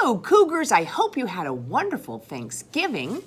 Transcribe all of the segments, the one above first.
Hello, Cougars. I hope you had a wonderful Thanksgiving.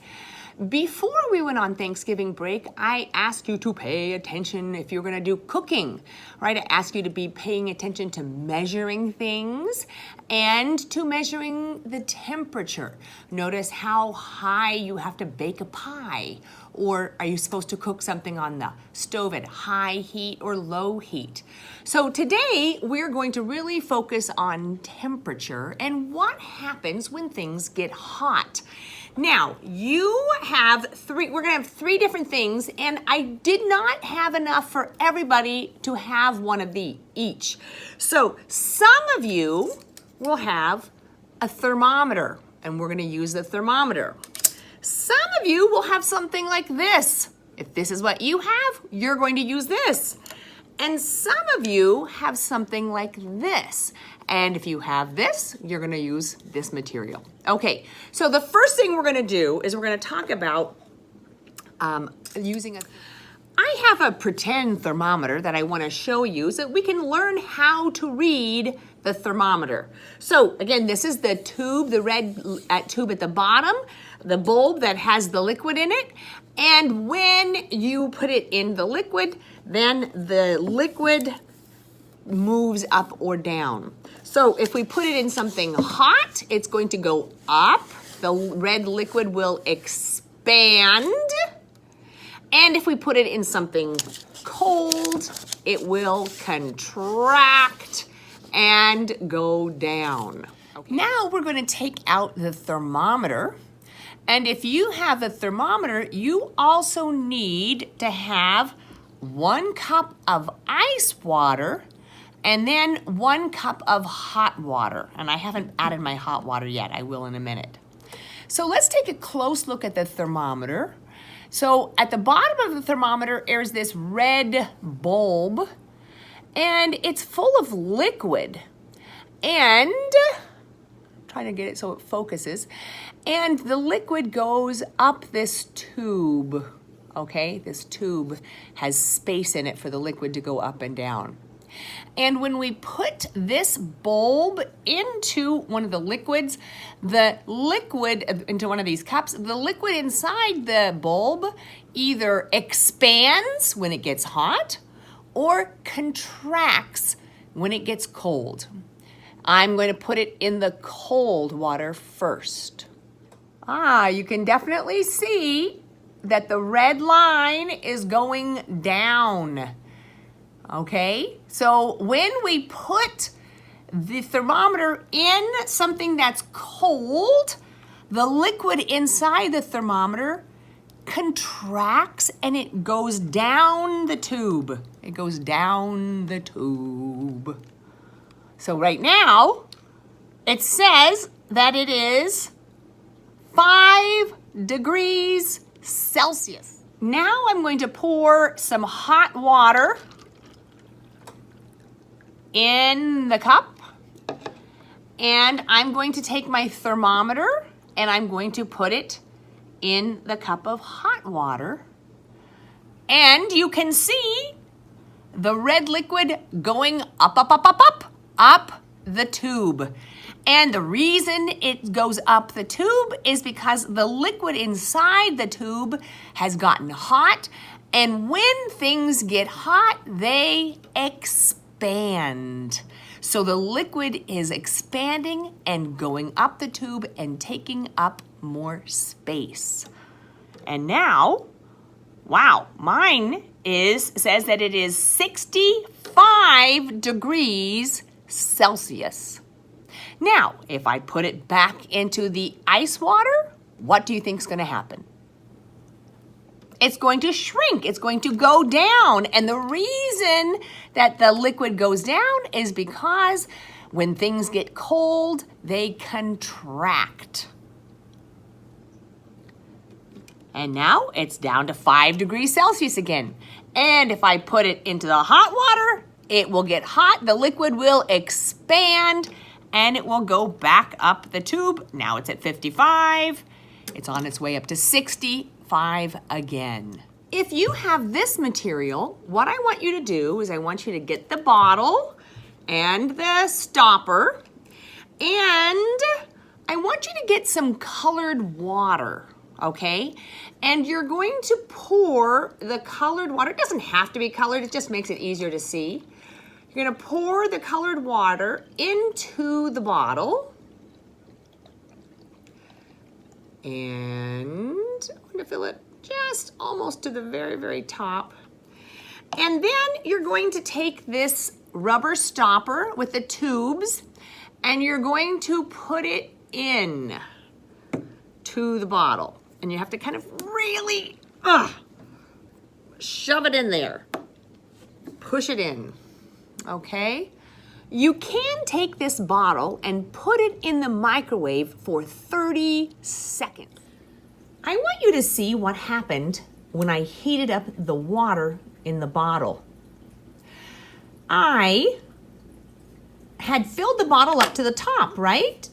Before we went on Thanksgiving break, I asked you to pay attention if you're going to do cooking, right? I asked you to be paying attention to measuring things and to measuring the temperature. Notice how high you have to bake a pie, or are you supposed to cook something on the stove at high heat or low heat? So today we're going to really focus on temperature and what happens when things get hot. Now, we're gonna have three different things, and I did not have enough for everybody to have one of each. So some of you will have a thermometer, and we're gonna use the thermometer. Some of you will have something like this. If this is what you have, you're going to use this. And some of you have something like this. And if you have this, you're gonna use this material. Okay, so the first thing we're gonna do is we're gonna talk about I have a pretend thermometer that I wanna show you so that we can learn how to read the thermometer. So again, this is the tube, the red tube at the bottom, the bulb that has the liquid in it. And when you put it in the liquid, then the liquid moves up or down. So if we put it in something hot, it's going to go up. The red liquid will expand. And if we put it in something cold, it will contract and go down. Okay. Now we're going to take out the thermometer. And if you have a thermometer, you also need to have 1 cup of ice water and then 1 cup of hot water. And I haven't added my hot water yet. I will in a minute. So let's take a close look at the thermometer. So at the bottom of the thermometer, there's this red bulb, and it's full of liquid. And trying to get it so it focuses. And the liquid goes up this tube, okay? This tube has space in it for the liquid to go up and down. And when we put this bulb into one of the liquids, into one of these cups, the liquid inside the bulb either expands when it gets hot or contracts when it gets cold. I'm going to put it in the cold water first. You can definitely see that the red line is going down. Okay, so when we put the thermometer in something that's cold, the liquid inside the thermometer contracts and it goes down the tube. It goes down the tube. So right now, it says that it is 5 degrees Celsius. Now I'm going to pour some hot water in the cup, and I'm going to take my thermometer and I'm going to put it in the cup of hot water, and you can see the red liquid going up the tube. And the reason it goes up the tube is because the liquid inside the tube has gotten hot, and when things get hot, they expand. So the liquid is expanding and going up the tube and taking up more space. And now, wow, mine says that it is 65 degrees Celsius. Now, if I put it back into the ice water, what do you think is going to happen? It's going to shrink. It's going to go down. And the reason that the liquid goes down is because when things get cold, they contract. And now it's down to 5 degrees Celsius again. And if I put it into the hot water, it will get hot. The liquid will expand and it will go back up the tube. Now it's at 55. It's on its way up to 65 again. If you have this material, what I want you to do is I want you to get the bottle and the stopper, and I want you to get some colored water, okay? And you're going to pour the colored water. It doesn't have to be colored, it just makes it easier to see. You're gonna pour the colored water into the bottle. And I'm gonna fill it just almost to the very, very top. And then you're going to take this rubber stopper with the tubes and you're going to put it in to the bottle. And you have to kind of really shove it in there. Push it in, okay? You can take this bottle and put it in the microwave for 30 seconds. I want you to see what happened when I heated up the water in the bottle. I had filled the bottle up to the top, right?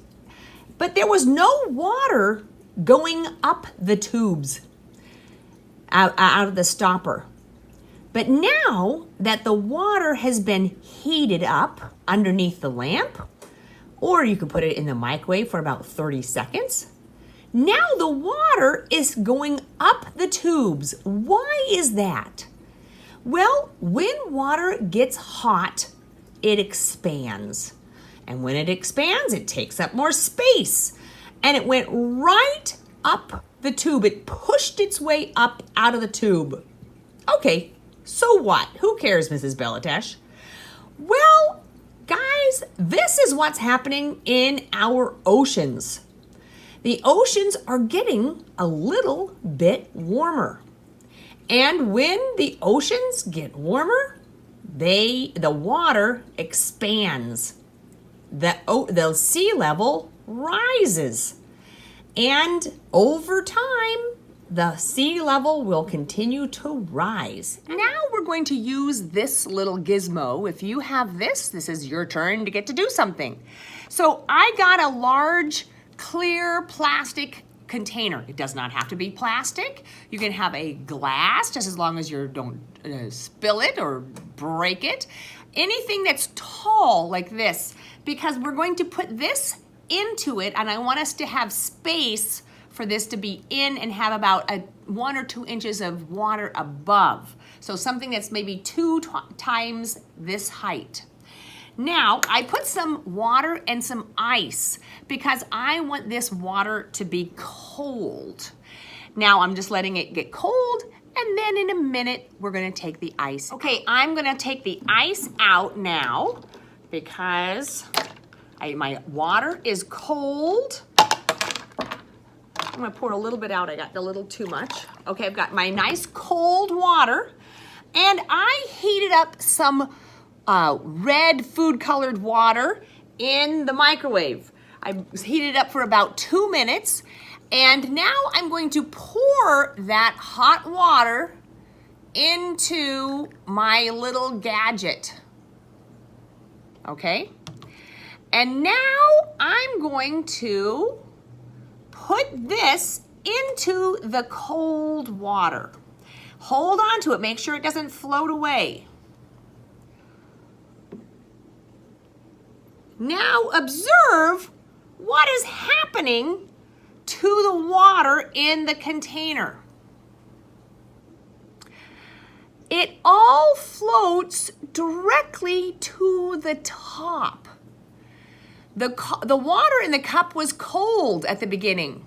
But there was no water going up the tubes out of the stopper. But now that the water has been heated up underneath the lamp, or you could put it in the microwave for about 30 seconds, now the water is going up the tubes. Why is that? Well, when water gets hot, it expands. And when it expands, it takes up more space. And it went right up the tube. It pushed its way up out of the tube. Okay, so what? Who cares, Mrs. Belatesh? Well, guys, this is what's happening in our oceans. The oceans are getting a little bit warmer. And when the oceans get warmer, the water expands. The sea level rises. And over time, the sea level will continue to rise. Now we're going to use this little gizmo. If you have this, this is your turn to get to do something. So I got a large clear plastic container. It does not have to be plastic. You can have a glass, just as long as you don't spill it or break it. Anything that's tall like this, because we're going to put this into it, and I want us to have space for this to be in and have about 1 or 2 inches of water above. So something that's maybe 2 times this height. Now, I put some water and some ice because I want this water to be cold. Now, I'm just letting it get cold, and then in a minute, we're gonna take the ice. Okay, I'm gonna take the ice out now because my water is cold. I'm gonna pour a little bit out. I got a little too much. Okay, I've got my nice cold water, and I heated up some red food colored water in the microwave. I heated it up for about 2 minutes, and now I'm going to pour that hot water into my little gadget. Okay? And now I'm going to put this into the cold water. Hold on to it, make sure it doesn't float away. Now observe what is happening to the water in the container. It all floats directly to the top. The water in the cup was cold at the beginning.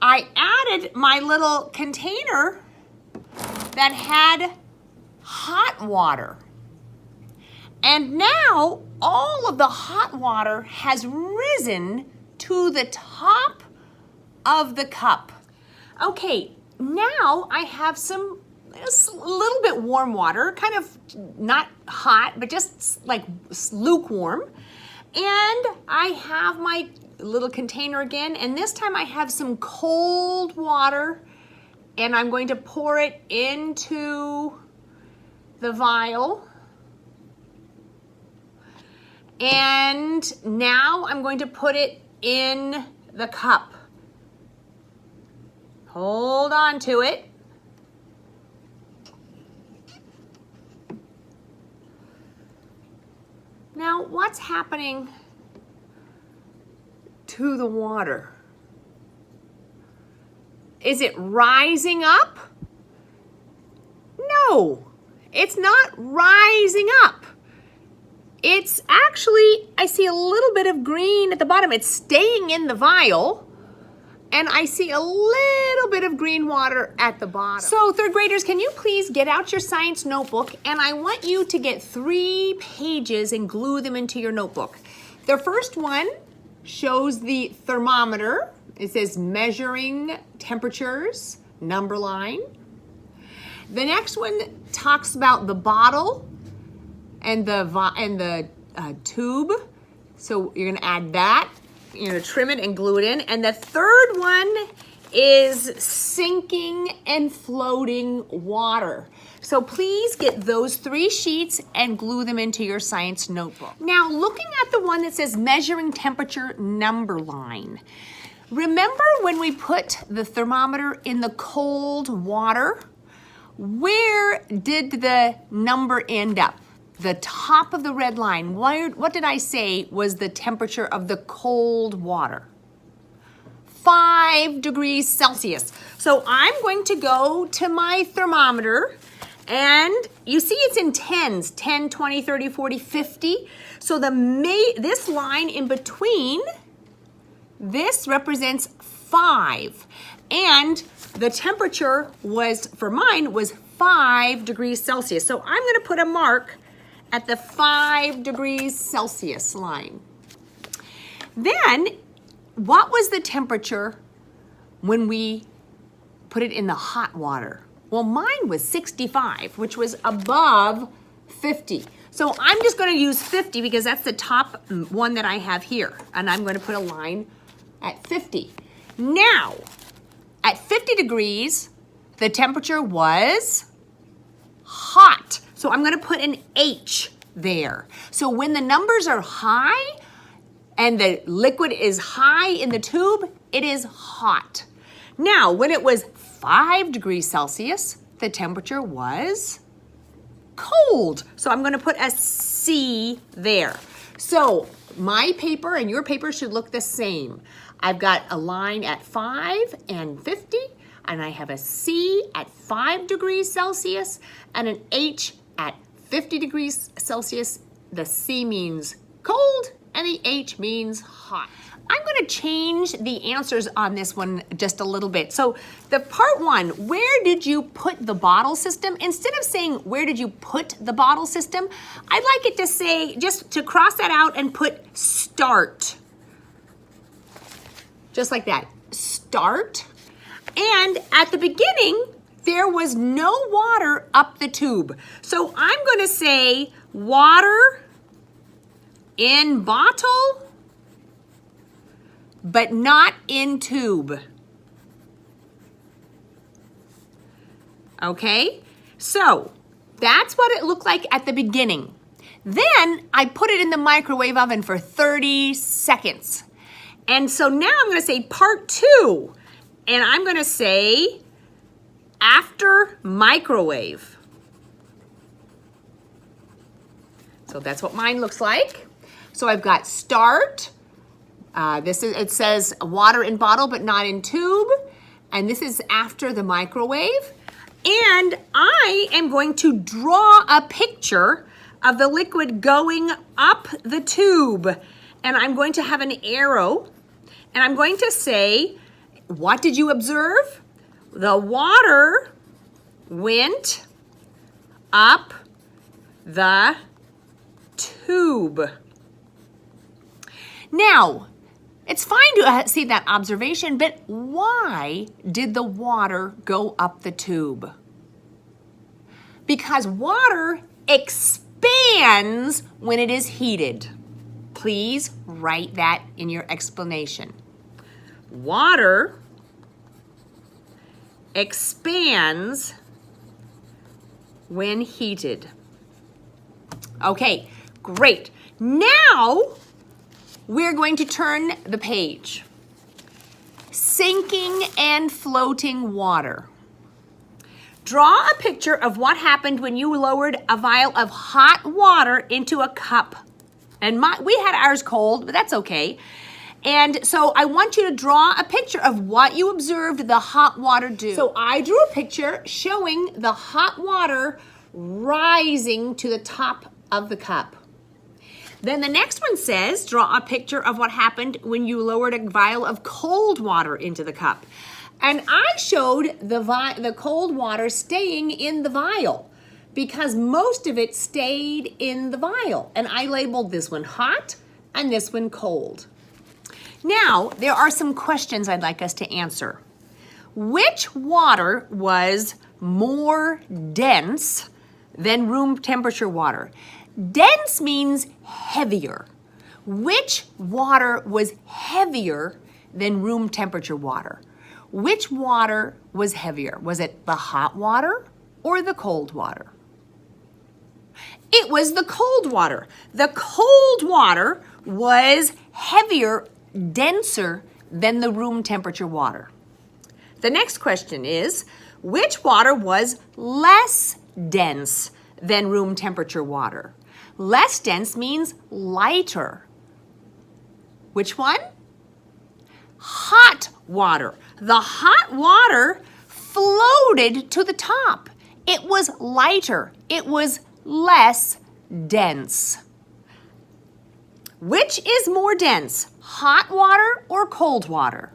I added my little container that had hot water. And now all of the hot water has risen to the top of the cup. Okay, now I have some a little bit warm water, kind of not hot, but just like lukewarm. And I have my little container again, and this time I have some cold water, and I'm going to pour it into the vial. And now I'm going to put it in the cup. Hold on to it. Now, what's happening to to the water? Is it rising up? No, it's not rising up. It's actually, I see a little bit of green at the bottom. It's staying in the vial, and I see a little bit of green water at the bottom. So third graders, can you please get out your science notebook, and I want you to get 3 pages and glue them into your notebook. The first one shows the thermometer. It says measuring temperatures, number line. The next one talks about the bottle and the tube. So you're gonna add that. You're gonna trim it and glue it in. And the third one is sinking and floating water. So please get those 3 sheets and glue them into your science notebook. Now, looking at the one that says measuring temperature, number line. Remember when we put the thermometer in the cold water? Where did the number end up? The top of the red line. What did I say was the temperature of the cold water? 5 degrees Celsius. So I'm going to go to my thermometer, and you see it's in tens, 10, 20, 30, 40, 50. So this line in between, this represents 5. And the temperature for mine was 5 degrees Celsius. So I'm gonna put a mark at the 5 degrees Celsius line. Then, what was the temperature when we put it in the hot water? Well, mine was 65, which was above 50. So I'm just gonna use 50 because that's the top one that I have here. And I'm gonna put a line at 50. Now, at 50 degrees, the temperature was hot. So I'm gonna put an H there. So when the numbers are high and the liquid is high in the tube, it is hot. Now, when it was 5 degrees Celsius, the temperature was cold. So I'm gonna put a C there. So my paper and your paper should look the same. I've got a line at 5 and 50, and I have a C at 5 degrees Celsius and an H at 50 degrees Celsius. The C means cold and the H means hot. I'm gonna change the answers on this one just a little bit. So the part 1, where did you put the bottle system? Instead of saying, where did you put the bottle system? I'd like it to say, just to cross that out and put start. Just like that, start. And at the beginning, there was no water up the tube. So I'm gonna say water in bottle, but not in tube. Okay, so that's what it looked like at the beginning. Then I put it in the microwave oven for 30 seconds. And so now I'm gonna say part 2, and I'm gonna say after microwave. So that's what mine looks like. So I've got start. It says water in bottle but not in tube. And this is after the microwave. And I am going to draw a picture of the liquid going up the tube. And I'm going to have an arrow. And I'm going to say, what did you observe? The water went up the tube. Now, it's fine to see that observation, but why did the water go up the tube? Because water expands when it is heated. Please write that in your explanation. Water expands when heated. Okay, great. Now we're going to turn the page. Sinking and floating water. Draw a picture of what happened when you lowered a vial of hot water into a cup. And we had ours cold, but that's okay. And so I want you to draw a picture of what you observed the hot water do. So I drew a picture showing the hot water rising to the top of the cup. Then the next one says, draw a picture of what happened when you lowered a vial of cold water into the cup. And I showed the cold water staying in the vial because most of it stayed in the vial. And I labeled this one hot and this one cold. Now, there are some questions I'd like us to answer. Which water was more dense than room temperature water? Dense means heavier. Which water was heavier than room temperature water? Which water was heavier? Was it the hot water or the cold water? It was the cold water. The cold water was heavier, denser than the room temperature water. The next question is, which water was less dense than room temperature water? Less dense means lighter. Which one? Hot water. The hot water floated to the top. It was lighter. It was less dense. Which is more dense, hot water or cold water?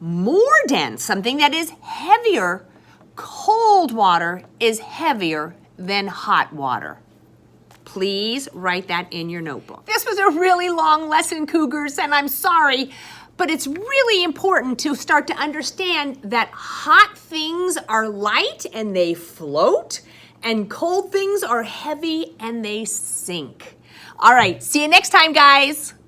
More dense, something that is heavier. Cold water is heavier than hot water. Please write that in your notebook. This was a really long lesson, Cougars, and I'm sorry, but it's really important to start to understand that hot things are light and they float, and cold things are heavy and they sink. All right, see you next time, guys.